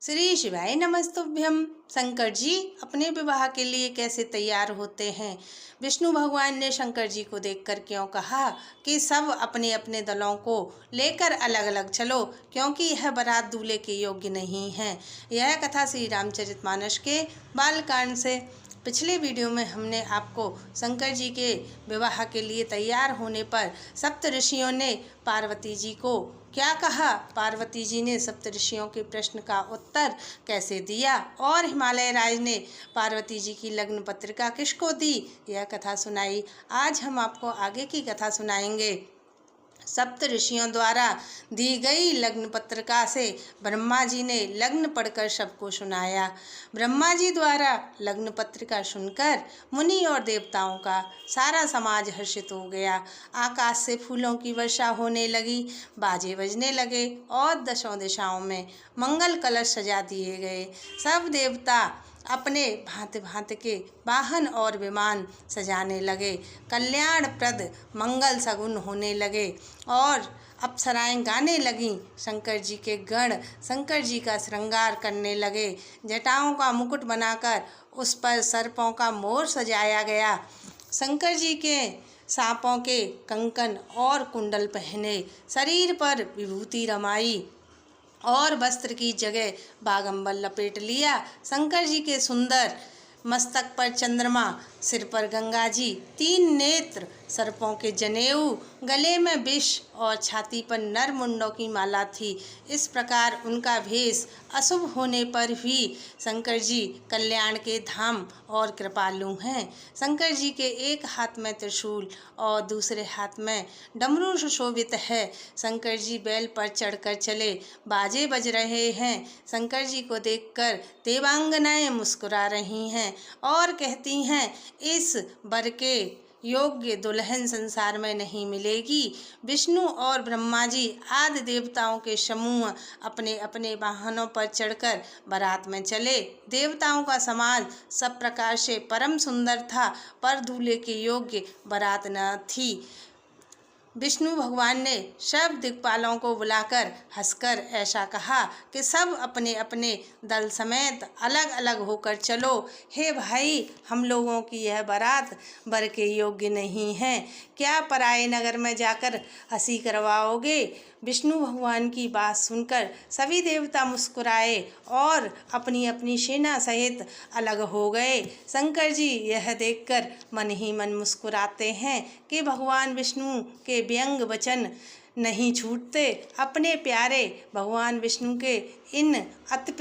श्री शिवाय नमस्तुभ्यम। शंकर जी अपने विवाह के लिए कैसे तैयार होते हैं? विष्णु भगवान ने शंकर जी को देखकर क्यों कहा कि सब अपने अपने दलों को लेकर अलग अलग चलो, क्योंकि यह बारात दूल्हे के योग्य नहीं है। यह कथा श्री रामचरितमानस के बालकांड से। पिछले वीडियो में हमने आपको शंकर जी के विवाह के लिए तैयार होने पर सप्त ऋषियों ने पार्वती जी को क्या कहा, पार्वती जी ने सप्त ऋषियों के प्रश्न का उत्तर कैसे दिया और हिमालय राज ने पार्वती जी की लग्न पत्रिका किसको दी, यह कथा सुनाई। आज हम आपको आगे की कथा सुनाएंगे। सप्त ऋषियों द्वारा दी गई लग्न पत्रिका से ब्रह्मा जी ने लग्न पढ़कर सबको सुनाया। ब्रह्मा जी द्वारा लग्न पत्रिका सुनकर मुनि और देवताओं का सारा समाज हर्षित हो गया। आकाश से फूलों की वर्षा होने लगी, बाजे बजने लगे और दशों दिशाओं में मंगल कलश सजा दिए गए। सब देवता अपने भांति भांति के वाहन और विमान सजाने लगे। कल्याणप्रद मंगल सगुन होने लगे और अप्सराएं गाने लगीं। शंकर जी के गण शंकर जी का श्रृंगार करने लगे। जटाओं का मुकुट बनाकर उस पर सर्पों का मोर सजाया गया। शंकर जी के सांपों के कंकन और कुंडल पहने, शरीर पर विभूति रमाई और वस्त्र की जगह बागंबर लपेट लिया। शंकर जी के सुंदर मस्तक पर चंद्रमा, सिर पर गंगा जी, 3 नेत्र, सर्पों के जनेऊ, गले में विष और छाती पर नर मुंडों की माला थी। इस प्रकार उनका भेष अशुभ होने पर भी शंकर जी कल्याण के धाम और कृपालु हैं। शंकर जी के एक हाथ में त्रिशूल और दूसरे हाथ में डमरू सुशोभित है। शंकर जी बैल पर चढ़कर चले, बाजे बज रहे हैं। शंकर जी को देखकर देवांगनाएं मुस्कुरा रही हैं और कहती हैं, इस वर के योग्य दुल्हन संसार में नहीं मिलेगी। विष्णु और ब्रह्मा जी आदि देवताओं के समूह अपने अपने वाहनों पर चढ़कर बारात में चले। देवताओं का समाज सब प्रकार से परम सुंदर था, पर दूल्हे के योग्य बारात न थी। विष्णु भगवान ने सब दिक्पालों को बुलाकर हंसकर ऐसा कहा कि सब अपने अपने दल समेत अलग अलग होकर चलो। हे भाई, हम लोगों की यह बारात वर के योग्य नहीं है। क्या पराये नगर में जाकर हंसी करवाओगे? विष्णु भगवान की बात सुनकर सभी देवता मुस्कुराए और अपनी अपनी सेना सहित अलग हो गए। शंकर जी यह देखकर मन ही मन मुस्कुराते हैं कि भगवान विष्णु के व्यंग वचन नहीं छूटते। अपने प्यारे भगवान विष्णु के इन अति